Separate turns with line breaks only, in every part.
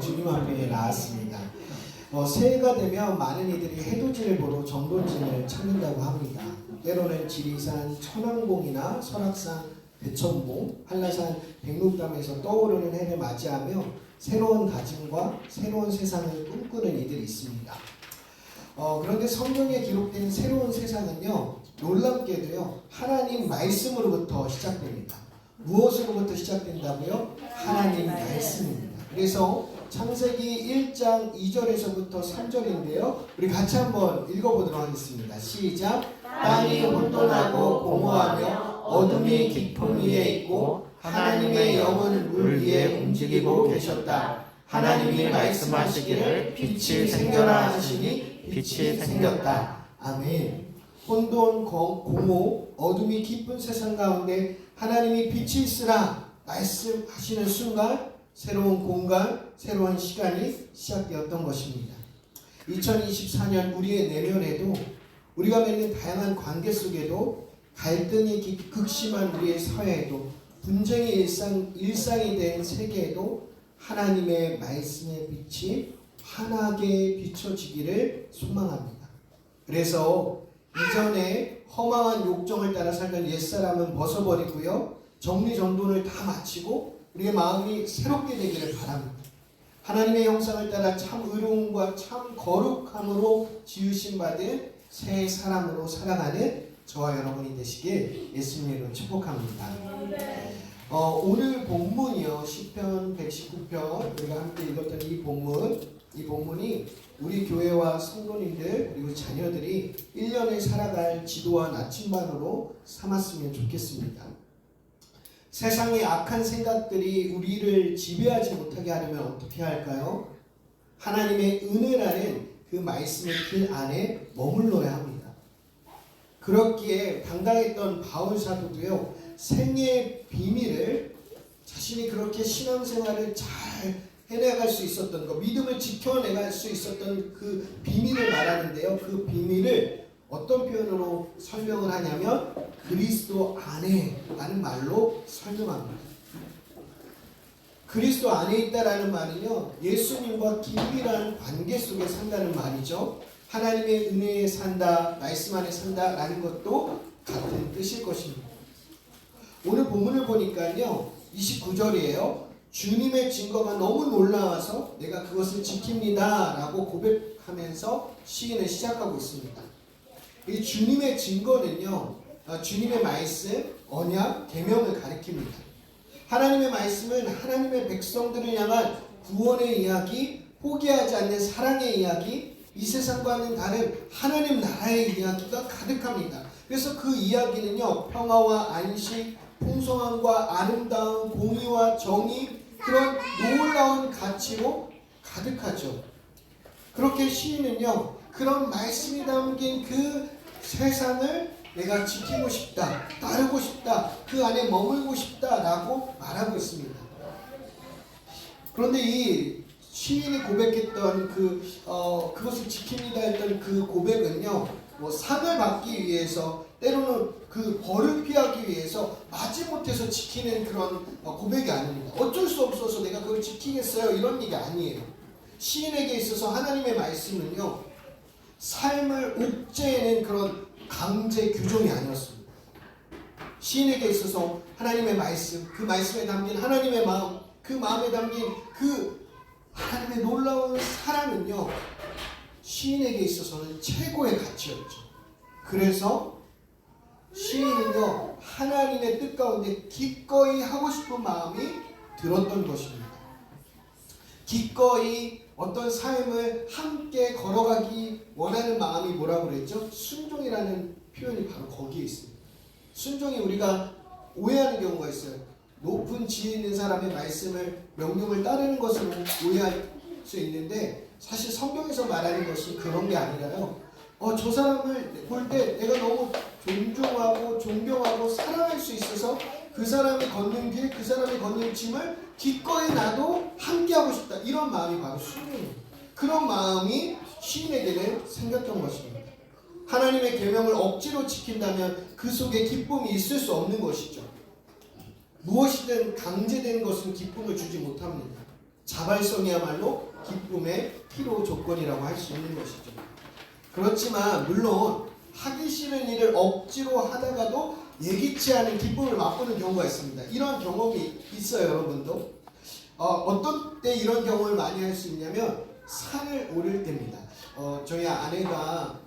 주님 앞에 나왔습니다. 새해가 되면 많은 이들이 해돋이를 보러 정돈진을 찾는다고 합니다. 때로는 지리산 천왕봉이나 설악산 대천봉, 한라산 백록담에서 떠오르는 해를 맞이하며 새로운 다짐과 새로운 세상을 꿈꾸는 이들이 있습니다. 그런데 성경에 기록된 새로운 세상은요, 놀랍게도요, 하나님 말씀으로부터 시작됩니다. 무엇으로부터 시작된다고요? 하나님 말씀입니다. 그래서 창세기 1장 2절에서부터 3절인데요. 우리 같이 한번 읽어보도록 하겠습니다. 시작! 땅이 혼돈하고 공허하며 어둠이 깊음 위에 있고 하나님의 영은 물 위에 움직이고 계셨다. 하나님이 말씀하시기를 빛이 생겨라 하시니 빛이 생겼다. 아멘. 혼돈, 공허, 어둠이 깊은 세상 가운데 하나님이 빛이 있으라 말씀하시는 순간 새로운 공간, 새로운 시간이 시작되었던 것입니다. 2024년 우리의 내면에도 우리가 맺는 다양한 관계 속에도 갈등이 극심한 우리의 사회에도 분쟁의 일상이 된 세계에도 하나님의 말씀의 빛이 환하게 비춰지기를 소망합니다. 그래서 이전에 허망한 욕정을 따라 살던 옛사람은 벗어버리고요, 정리정돈을 다 마치고 우리의 마음이 새롭게 되기를 바랍니다. 하나님의 형상을 따라 참 의로움과 참 거룩함으로 지으신 받은 새 사람으로 살아가는 저와 여러분이 되시길 예수님으로 축복합니다. 오늘 본문이요, 시편 119편 우리가 함께 읽었던 이 본문이 우리 교회와 성도님들 그리고 자녀들이 1년을 살아갈 지도와 나침반으로 삼았으면 좋겠습니다. 세상의 악한 생각들이 우리를 지배하지 못하게 하려면 어떻게 할까요? 하나님의 은혜라는 그 말씀의 길 안에 머물러야 합니다. 그렇기에 당당했던 바울 사도도요, 생애의 비밀을 자신이 그렇게 신앙생활을 잘 해내갈 수 있었던 것, 믿음을 지켜내갈 수 있었던 그 비밀을 말하는데요. 그 비밀을 어떤 표현으로 설명을 하냐면 그리스도 안에라는 말로 설명합니다. 그리스도 안에 있다라는 말은요, 예수님과 긴밀한 관계 속에 산다는 말이죠. 하나님의 은혜에 산다, 말씀 안에 산다라는 것도 같은 뜻일 것입니다. 오늘 본문을 보니까요, 29절이에요. 주님의 증거가 너무 놀라워서 내가 그것을 지킵니다 라고 고백하면서 시인을 시작하고 있습니다. 이 주님의 증거는요, 주님의 말씀, 언약, 계명을 가리킵니다. 하나님의 말씀은 하나님의 백성들을 향한 구원의 이야기, 포기하지 않는 사랑의 이야기, 이 세상과는 다른 하나님 나라의 이야기가 가득합니다. 그래서 그 이야기는요, 평화와 안식, 풍성함과 아름다움, 공의와 정의, 그런 놀라운 가치로 가득하죠. 그렇게 시인은요, 그런 말씀이 담긴 그 세상을 내가 지키고 싶다, 따르고 싶다, 그 안에 머물고 싶다라고 말하고 있습니다. 그런데 이 시인이 고백했던 그것을 지킵니다 했던 그 고백은요, 상을 받기 위해서, 때로는 그 벌을 피하기 위해서 마지못해서 지키는 그런 고백이 아닙니다. 어쩔 수 없어서 내가 그걸 지키겠어요, 이런 얘기 아니에요. 시인에게 있어서 하나님의 말씀은요, 삶을 옥죄는 그런 강제 규정이 아니었습니다. 시인에게 있어서 하나님의 말씀, 그 말씀에 담긴 하나님의 마음, 그 마음에 담긴 그 하나님의 놀라운 사랑은요, 시인에게 있어서는 최고의 가치였죠. 그래서 시인은요, 하나님의 뜻 가운데 기꺼이 하고 싶은 마음이 들었던 것입니다. 기꺼이 어떤 삶을 함께 걸어가기 원하는 마음이 뭐라고 그랬죠? 순종이라는 표현이 바로 거기에 있습니다. 순종이 우리가 오해하는 경우가 있어요. 높은 지혜 있는 사람의 말씀을, 명령을 따르는 것으로 오해할 수 있는데, 사실 성경에서 말하는 것은 그런 게 아니라요, 저 사람을 볼 때 내가 너무 존중하고 존경하고 사랑할 수 있어서 그 사람이 걷는 길, 그 사람이 걷는 짐을 기꺼이 나도 함께하고 싶다, 이런 마음이 바로 순종입니다. 그런 마음이 시인에게는 생겼던 것입니다. 하나님의 계명을 억지로 지킨다면 그 속에 기쁨이 있을 수 없는 것이죠. 무엇이든 강제된 것은 기쁨을 주지 못합니다. 자발성이야말로 기쁨의 필요 조건이라고 할 수 있는 것이죠. 그렇지만 물론 하기 싫은 일을 억지로 하다가도 예기치 않은 기쁨을 맛보는 경우가 있습니다. 이런 경험이 있어요, 여러분도. 어떤 때 이런 경험을 많이 할 수 있냐면 산을 오를 때입니다. 저희 아내가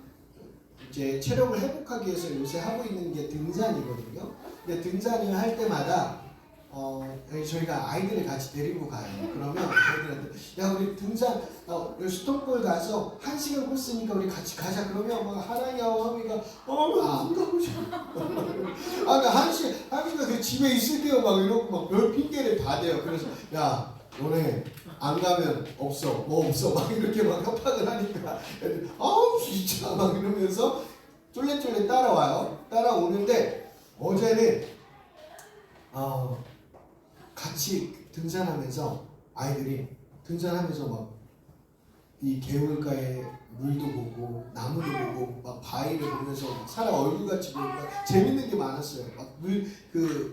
이제 체력을 회복하기 위해서 요새 하고 있는 게 등산이거든요. 근데 등산을 할 때마다 저희가 아이들을 같이 데리고 가요. 그러면 아이들한테 야 우리 등산 수돗골 가서 1시간 코스니까 우리 같이 가자. 그러면 막 하랑이와 허미가 안 가고 싶어. 그러니까 1시간 그 집에 있을게요 막 이러고 막 별 핑계를 다 대요. 그래서 야 너네 안 가면 없어 뭐 없어 막 이렇게 막 협박을 하니까 애들 진짜 막 이러면서 쫄래쫄래 따라와요. 따라오는데 어제는 같이 등산하면서 아이들이 등산하면서 막 이 개울가에 물도 보고 나무도 보고 막 바위를 보면서 사람 얼굴같이 보니까 재밌는 게 많았어요. 막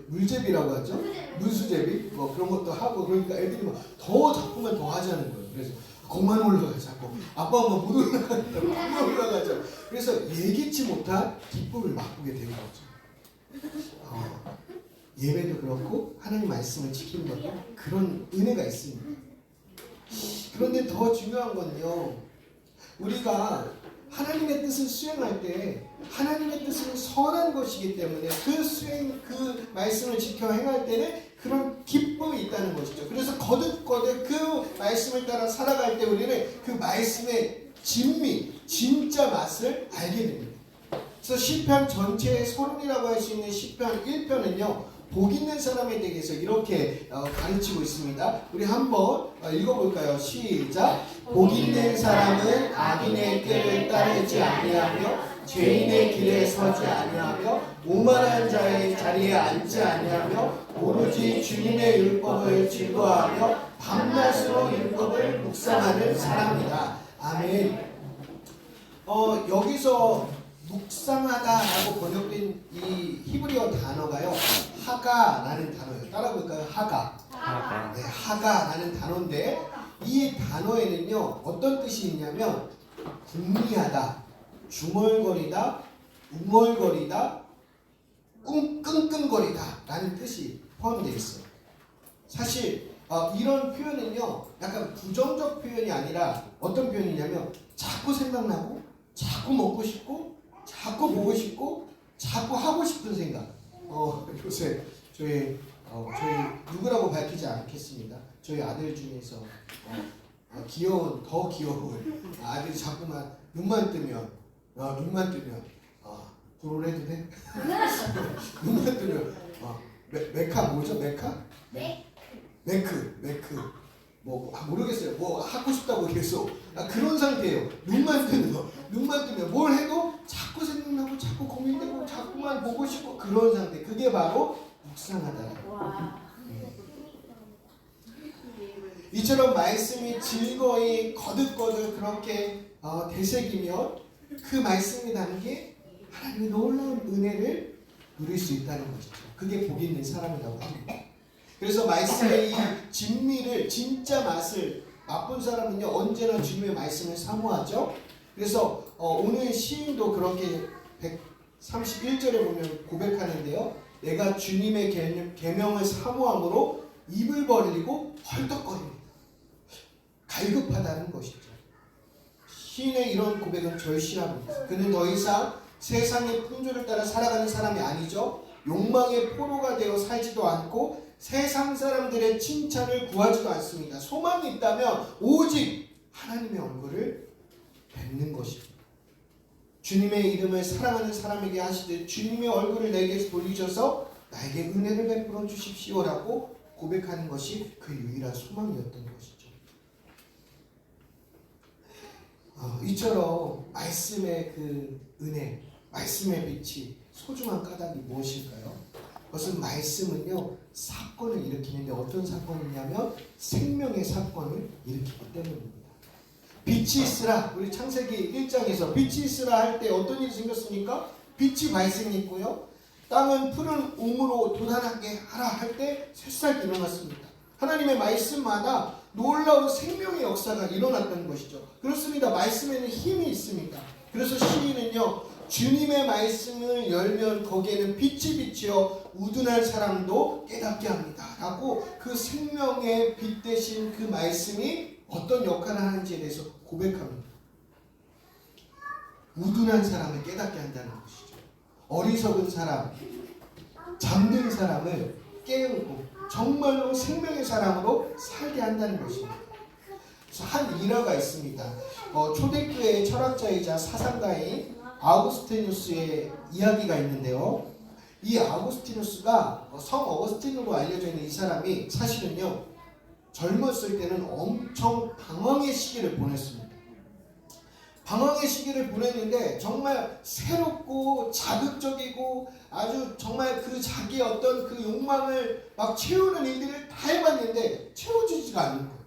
물제비라고 하죠. 물수제비 뭐 그런 것도 하고 그러니까 애들이 막 자꾸만 더 하자는 거예요. 그래서 그만 올라가 자꾸 아빠 엄마 못 올라가죠. 그래서 예기치 못한 기쁨을 맛보게 되는 거죠. 예배도 그렇고 하나님 말씀을 지키는 것도 그런 은혜가 있습니다. 그런데 더 중요한 건요, 우리가 하나님의 뜻을 수행할 때 하나님의 뜻은 선한 것이기 때문에 그 말씀을 지켜 행할 때는 그런 기쁨이 있다는 것이죠. 그래서 거듭거듭 그 말씀을 따라 살아갈 때 우리는 그 말씀의 진미, 진짜 맛을 알게 됩니다. 그래서 시편 전체의 서론이라고 할 수 있는 시편 1편은요 복 있는 사람에 대해서 이렇게 가르치고 있습니다. 우리 한번 읽어볼까요? 시작. 복 있는 사람은 악인의 꾀를 따르지 아니하며 죄인의 길에 서지 아니하며 오만한 자의 자리에 앉지 아니하며 오로지 주님의 율법을 즐거워하며 밤낮으로 율법을 묵상하는 사람이다. 아멘. 여기서 묵상하다라고 번역된 이 히브리어 단어가요 하가라는 단어예요. 따라볼까요? 하가. 네, 하가라는 단어인데 이 단어에는요 어떤 뜻이 있냐면 궁리하다, 중얼거리다, 웅얼거리다, 끙끙거리다 라는 뜻이 포함되어 있어요. 사실 이런 표현은요 약간 부정적 표현이 아니라 어떤 표현이냐면 자꾸 생각나고 자꾸 먹고 싶고 자꾸 보고 싶고 자꾸 하고 싶은 생각. 요새 저희 누구라고 밝히지 않겠습니다. 저희 아들 중에서 더 귀여운 아들이 자꾸만 눈만 뜨면 불을 해도 돼? 눈만 뜨면 메카 뭐죠? 메카? 메크 뭐 모르겠어요. 뭐 하고 싶다고 계속 그런 상태예요. 눈만 뜨면 뭘 해도 자꾸 생각나고 자꾸 고민되고 자꾸만 보고 싶고 그런 상태. 그게 바로 묵상하다. 이처럼 말씀이 즐거이 거듭거듭 그렇게 되새기면 그 말씀이 담긴 하나님의 놀라운 은혜를 누릴 수 있다는 것이죠. 그게 복 있는 사람이라고 합니다. 그래서 말씀의 이 진미를 진짜 맛을 맛본 사람은요 언제나 주님의 말씀을 사모하죠. 그래서 오늘 시인도 그렇게 131절에 보면 고백하는데요. 내가 주님의 계명을 사모함으로 입을 벌리고 헐떡거립니다. 갈급하다는 것이죠. 시인의 이런 고백은 절실합니다. 그는 더 이상 세상의 풍조를 따라 살아가는 사람이 아니죠. 욕망의 포로가 되어 살지도 않고 세상 사람들의 칭찬을 구하지도 않습니다. 소망이 있다면 오직 하나님의 얼굴을 뵙는 것입니다. 주님의 이름을 사랑하는 사람에게 하시듯 주님의 얼굴을 내게 돌리셔서 나에게 은혜를 베풀어 주십시오라고 고백하는 것이 그 유일한 소망이었던 것이죠. 이처럼 말씀의 그 은혜, 말씀의 빛이 소중한 까닭이 무엇일까요? 그것은 말씀은요 사건을 일으키는데 어떤 사건이냐면 생명의 사건을 일으키기 때문입니다. 빛이 있으라, 우리 창세기 1장에서 빛이 있으라 할 때 어떤 일이 생겼습니까? 빛이 발생했고요. 땅은 푸른 웅으로 돋아나게 하라 할 때 새싹이 일어났습니다. 하나님의 말씀마다 놀라운 생명의 역사가 일어났다는 것이죠. 그렇습니다. 말씀에는 힘이 있습니다. 그래서 시인은요, 주님의 말씀을 열면 거기에는 빛이 비치어 우둔한 사람도 깨닫게 합니다 라고 그 생명의 빛 대신 그 말씀이 어떤 역할을 하는지에 대해서 고백합니다. 우둔한 사람을 깨닫게 한다는 것이죠. 어리석은 사람, 잠든 사람을 깨우고 정말로 생명의 사람으로 살게 한다는 것입니다. 그래서 한 일화가 있습니다. 초대교회의 철학자이자 사상가인 아우구스티누스의 이야기가 있는데요. 이 아우구스티누스가 성 어거스틴으로 알려져 있는 이 사람이 사실은요, 젊었을 때는 엄청 방황의 시기를 보냈습니다. 방황의 시기를 보냈는데 정말 새롭고 자극적이고 아주 정말 그 자기의 어떤 그 욕망을 막 채우는 일들을 다 해봤는데 채워지지가 않는 거예요.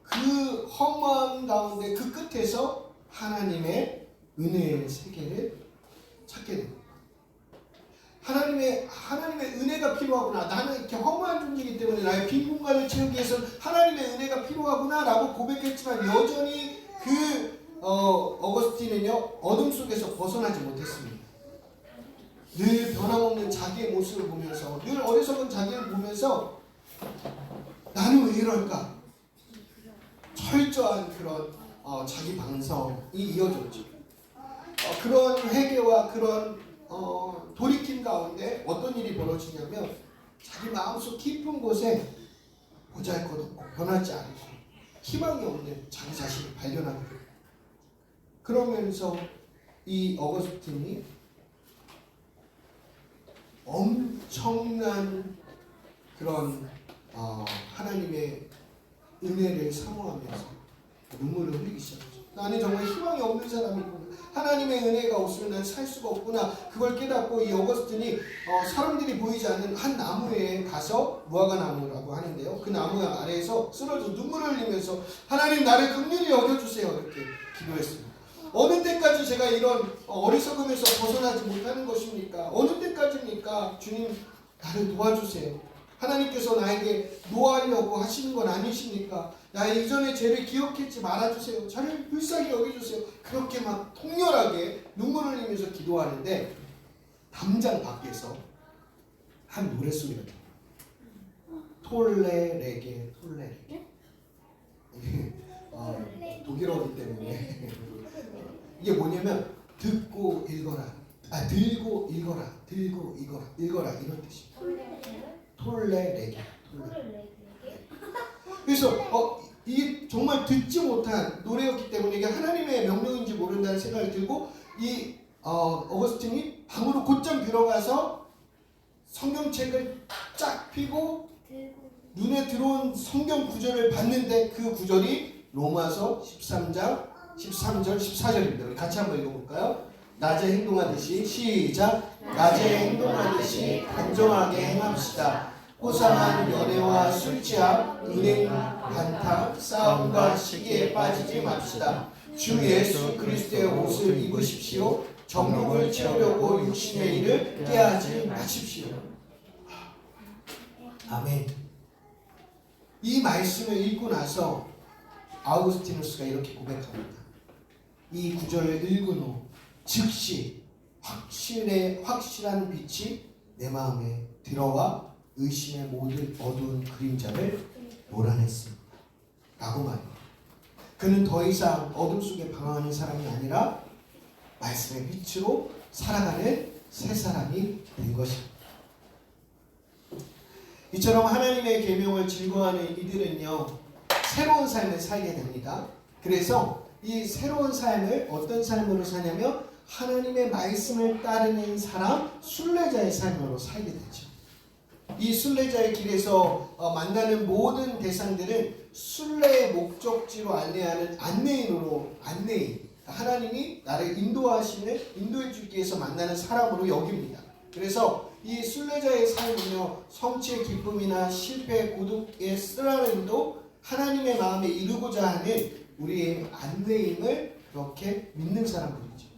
그 허무함 가운데 그 끝에서 하나님의 은혜의 세계를 찾게 됩니다. 하나님의 은혜가 필요하구나. 나는 이렇게 허무한 존재이기 때문에 나의 빈 공간을 채우기 위해서는 하나님의 은혜가 필요하구나 라고 고백했지만 여전히 어거스틴은요, 어둠 속에서 벗어나지 못했습니다. 늘 변함없는 자기의 모습을 보면서, 늘 어리석은 자기를 보면서 나는 왜 이럴까? 철저한 그런 자기 반성이 이어졌죠. 그런 회개와 그런 돌이킴 가운데 어떤 일이 벌어지냐면 자기 마음속 깊은 곳에 보잘것없고 변하지 않고 희망이 없는 자기 자신을 발견하게 됩니다. 그러면서 이 어거스틴이 엄청난 그런 하나님의 은혜를 사모하면서 눈물을 흘리기 시작하죠. 나는 정말 희망이 없는 사람이구나. 하나님의 은혜가 없으면 난 살 수가 없구나. 그걸 깨닫고 이 어거스틴이 사람들이 보이지 않는 한 나무에 가서 무화과 나무라고 하는데요. 그 나무 아래에서 쓰러져 눈물을 흘리면서 하나님 나를 긍휼히 여겨주세요 이렇게 기도했습니다. 어느 때까지 제가 이런 어리석음에서 벗어나지 못하는 것입니까? 어느 때까지입니까? 주님 나를 도와주세요. 하나님께서 나에게 노하려고 하시는 건 아니십니까? 나의 이전의 죄를 기억했지 말아주세요. 저를 불쌍히 여겨주세요. 그렇게 막 통렬하게 눈물을 흘리면서 기도하는데 담장 밖에서 한 노랫소리가 들려요. 톨레레게 톨레레게. 독일어이기 때문에 이게 뭐냐면 듣고 읽어라, 들고 읽어라, 들고 읽어라 이런 뜻입니다. 톨레레게. 그래서 이게 정말 듣지 못한 노래였기 때문에 이게 하나님의 명령인지 모른다는 생각이 들고 이 어거스틴이 방으로 곧장 들어가서 성경책을 쫙 펴고 눈에 들어온 성경 구절을 봤는데 그 구절이 로마서 13장 13절 14절입니다. 우리 같이 한번 읽어볼까요? 낮에 행동하듯이 시작. 낮에 행동하듯이 단정하게 행합시다. 호상한 연애와 술 취함, 은행, 반탁, 싸움과 시기에 빠지지 맙시다. 주 예수 그리스도의 옷을 입으십시오. 정욕을 채우려고 육신의 일을 깨하지 마십시오. 아멘. 이 말씀을 읽고 나서 아우구스티누스가 이렇게 고백합니다. 이 구절을 읽은 후 즉시 확실한 빛이 내 마음에 들어와 의심의 모든 어두운 그림자를 몰아냈습니다. 라고 말합니다. 그는 더 이상 어둠 속에 방황하는 사람이 아니라 말씀의 빛으로 살아가는 새 사람이 된 것입니다. 이처럼 하나님의 계명을 즐거워하는 이들은요, 새로운 삶을 살게 됩니다. 그래서 이 새로운 삶을 어떤 삶으로 사냐면 하나님의 말씀을 따르는 사람, 순례자의 삶으로 살게 되죠. 이 순례자의 길에서 만나는 모든 대상들은 순례의 목적지로 안내하는 안내인, 하나님이 나를 인도해 주기 위해서 만나는 사람으로 여깁니다. 그래서 이 순례자의 삶은요, 성취의 기쁨이나 실패, 고독의 쓰라림도 하나님의 마음에 이루고자 하는 우리의 안내임을 그렇게 믿는 사람들이죠.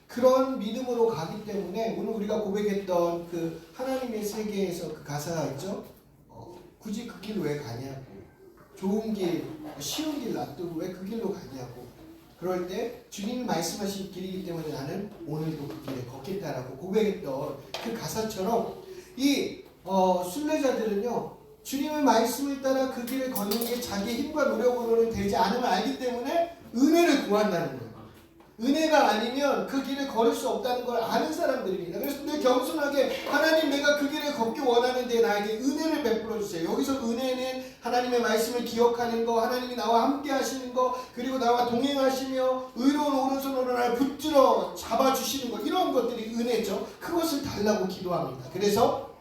그런 믿음으로 가기 때문에 오늘 우리가 고백했던 그 하나님의 세계에서 그 가사가 있죠. 굳이 그 길 왜 가냐고. 좋은 길, 쉬운 길 놔두고 왜 그 길로 가냐고. 그럴 때 주님이 말씀하신 길이기 때문에 나는 오늘도 그 길에 걷겠다라고 고백했던 그 가사처럼 이 순례자들은요, 주님의 말씀을 따라 그 길을 걷는 게 자기 힘과 노력으로는 되지 않음을 알기 때문에 은혜를 구한다는 거예요. 은혜가 아니면 그 길을 걸을 수 없다는 걸 아는 사람들입니다. 그래서 늘 겸손하게 하나님, 내가 그 길을 걷기 원하는데 나에게 은혜를 베풀어 주세요. 여기서 은혜는 하나님의 말씀을 기억하는 거, 하나님이 나와 함께 하시는 거, 그리고 나와 동행하시며 의로운 오른손으로 나를 붙들어 잡아주시는 거, 이런 것들이 은혜죠. 그것을 달라고 기도합니다. 그래서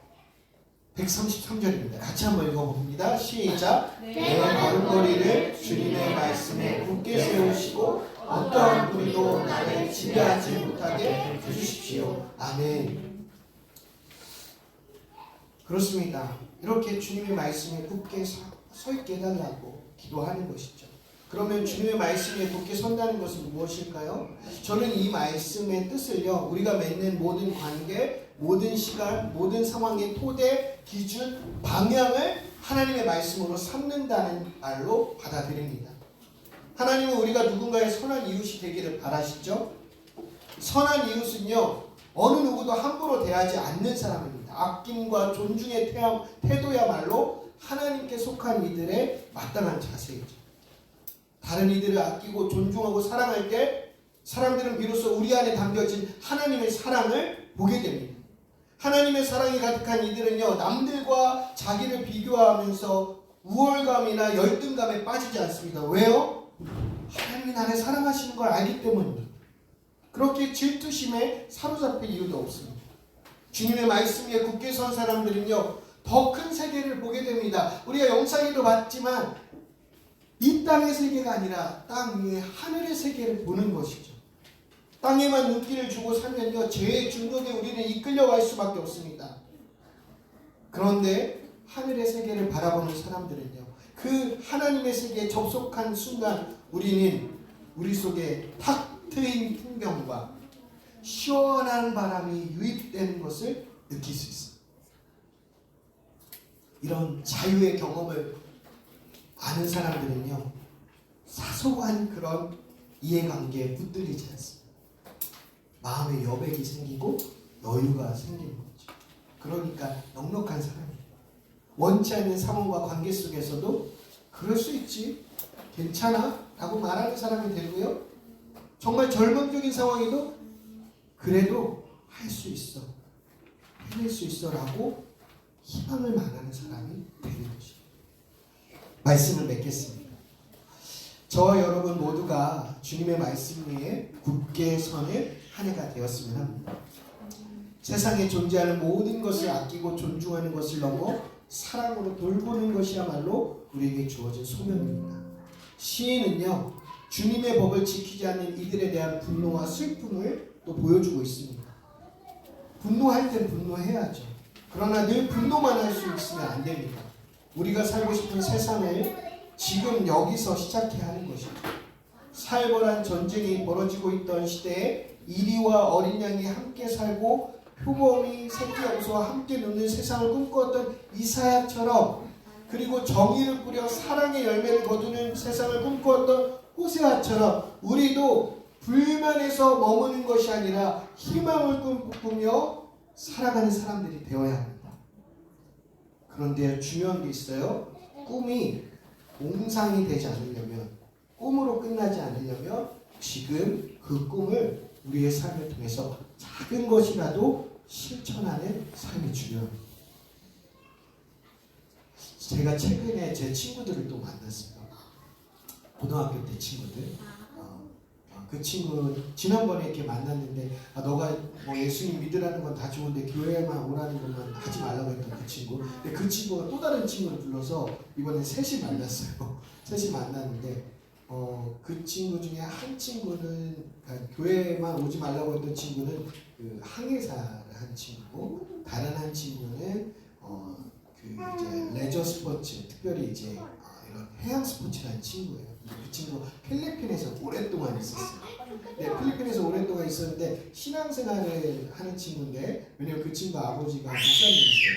133절입니다. 같이 한번 읽어봅니다. 시작. 내 걸음걸이를 주님의 말씀에 굳게 세우시고 어떠한 불의도 나를 지배하지 못하게 해주십시오. 아멘. 그렇습니다. 이렇게 주님의 말씀에 굳게 서 있게 해달라고 기도하는 것이죠. 그러면 주님의 말씀에 굳게 선다는 것은 무엇일까요? 저는 이 말씀의 뜻을요, 우리가 맺는 모든 관계, 모든 시간, 모든 상황의 토대, 기준, 방향을 하나님의 말씀으로 삼는다는 말로 받아들입니다. 하나님은 우리가 누군가의 선한 이웃이 되기를 바라시죠. 선한 이웃은요, 어느 누구도 함부로 대하지 않는 사람입니다. 아낌과 존중의 태도야말로 하나님께 속한 이들의 마땅한 자세이죠. 다른 이들을 아끼고 존중하고 사랑할 때 사람들은 비로소 우리 안에 담겨진 하나님의 사랑을 보게 됩니다. 하나님의 사랑이 가득한 이들은요, 남들과 자기를 비교하면서 우월감이나 열등감에 빠지지 않습니다. 왜요? 하나님이 나를 사랑하시는 걸 알기 때문입니다. 그렇게 질투심에 사로잡힐 이유도 없습니다. 주님의 말씀 위에 굳게 선 사람들은요, 더 큰 세계를 보게 됩니다. 우리가 영상에도 봤지만 이 땅의 세계가 아니라 땅 위에 하늘의 세계를 보는 것이죠. 땅에만 눈길을 주고 살면요, 죄의 중독에 우리는 이끌려갈 수밖에 없습니다. 그런데 하늘의 세계를 바라보는 사람들은요, 그 하나님의 세계에 접속한 순간 우리는 우리 속에 탁 트인 풍경과 시원한 바람이 유입되는 것을 느낄 수 있습니다. 이런 자유의 경험을 아는 사람들은요, 사소한 그런 이해관계에 붙들리지 않습니다. 마음에 여백이 생기고 여유가 생기는 거죠. 그러니까 넉넉한 사람이에요. 원치 않는 상황과 관계 속에서도 그럴 수 있지, 괜찮아 라고 말하는 사람이 되고요, 정말 절망적인 상황에도 그래도 할 수 있어, 해낼 수 있어 라고 희망을 말하는 사람이 되는 것입니다. 말씀을 맺겠습니다. 저와 여러분 모두가 주님의 말씀 위에 굳게 서는 한 해가 되었으면 합니다. 세상에 존재하는 모든 것을 아끼고 존중하는 것을 넘어 사랑으로 돌보는 것이야말로 우리에게 주어진 소명입니다. 시인은요, 주님의 법을 지키지 않는 이들에 대한 분노와 슬픔을 또 보여주고 있습니다. 분노할 땐 분노해야죠. 그러나 늘 분노만 할 수 있으면 안 됩니다. 우리가 살고 싶은 세상을 지금 여기서 시작해야 하는 것이죠. 살벌한 전쟁이 벌어지고 있던 시대에 이리와 어린 양이 함께 살고 표범이 새끼 염소와 함께 눕는 세상을 꿈꾸었던 이사야처럼, 그리고 정의를 뿌려 사랑의 열매를 거두는 세상을 꿈꾸었던 호세아처럼 우리도 불만에서 머무는 것이 아니라 희망을 꿈꾸며 살아가는 사람들이 되어야 합니다. 그런데 중요한 게 있어요. 꿈이 몽상이 되지 않으려면, 꿈으로 끝나지 않으려면 지금 그 꿈을 우리의 삶을 통해서 작은 것이라도 실천하는 삶이 중요합니다. 제가 최근에 제 친구들을 또 만났어요. 고등학교 때 친구들. 그 친구 지난번에 이렇게 만났는데, 너가 뭐 예수님 믿으라는 건 다 좋은데 교회만 오라는 것만 하지 말라고 했던 그 친구. 근데 그 친구가 또 다른 친구를 불러서 이번에 셋이 만났어요. 셋이 만났는데 그 친구 중에 한 친구는, 그러니까 교회만 오지 말라고 했던 친구는 그 항해사를 한 친구고, 다른 한 친구는 그 이제 레저 스포츠, 특별히 이제 이런 해양 스포츠라는 친구예요. 그 친구 필리핀에서 오랫동안 있었어요. 네, 필리핀에서 오랫동안 있었는데 신앙생활을 하는 친구인데, 왜냐면 그 친구 아버지가 목사님이세요.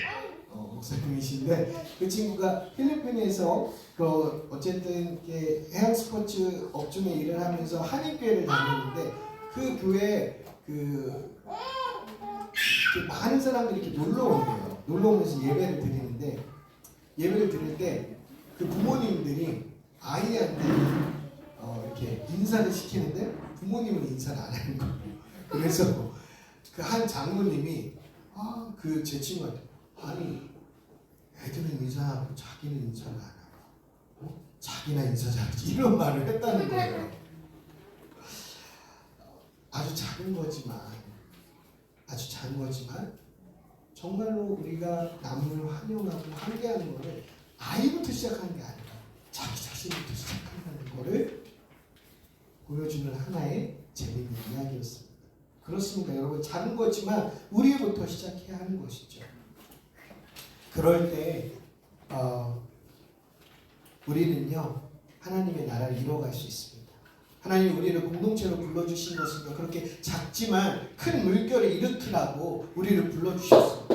목사님이신데 그 친구가 필리핀에서 그 어쨌든 해양 스포츠 업종에 일을 하면서 한인교회를 다녔는데 그 교회 그 많은 사람들이 이렇게 놀러 온대요. 놀러 오면서 예배를 드리는데 예배를 드릴 때 그 부모님들이 아이한테 이렇게 인사를 시키는데 부모님은 인사를 안 하는 거예요. 그래서 그 한 장로님이 그 제 친구한테 아니 애들은 인사하고 자기는 인사를 안 하고 자기나 인사 잘하지 이런 말을 했다는 거예요. 아주 작은 거지만 정말로 우리가 남을 환영하고 함께하는 거를 아이부터 시작하는 게 아니라 자기 자신부터 시작한다는 거를 보여주는 하나의 재미있는 이야기였습니다. 그렇습니다. 여러분 작은 거지만 우리부터 시작해야 하는 것이죠. 그럴 때 우리는요 하나님의 나라를 이뤄갈 수 있습니다. 하나님이 우리를 공동체로 불러주신 것은요 그렇게 작지만 큰 물결을 일으키라고 우리를 불러주셨습니다.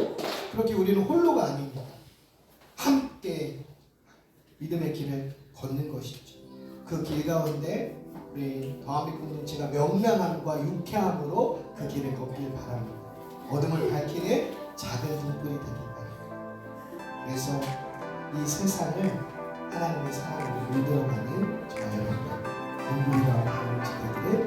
그렇게 우리는 홀로가 아닙니다. 함께 믿음의 길을 걷는 것이죠. 그 길 가운데 우리 더한빛 공동체가 명랑함과 유쾌함으로 그 길을 걷길 바랍니다. 어둠을 밝히는 작은 등불이 되길 바랍니다. 그래서 이 세상을 하나님의 사랑으로 물들어가는 저와 여러분들 등불이라고 하는 지도들을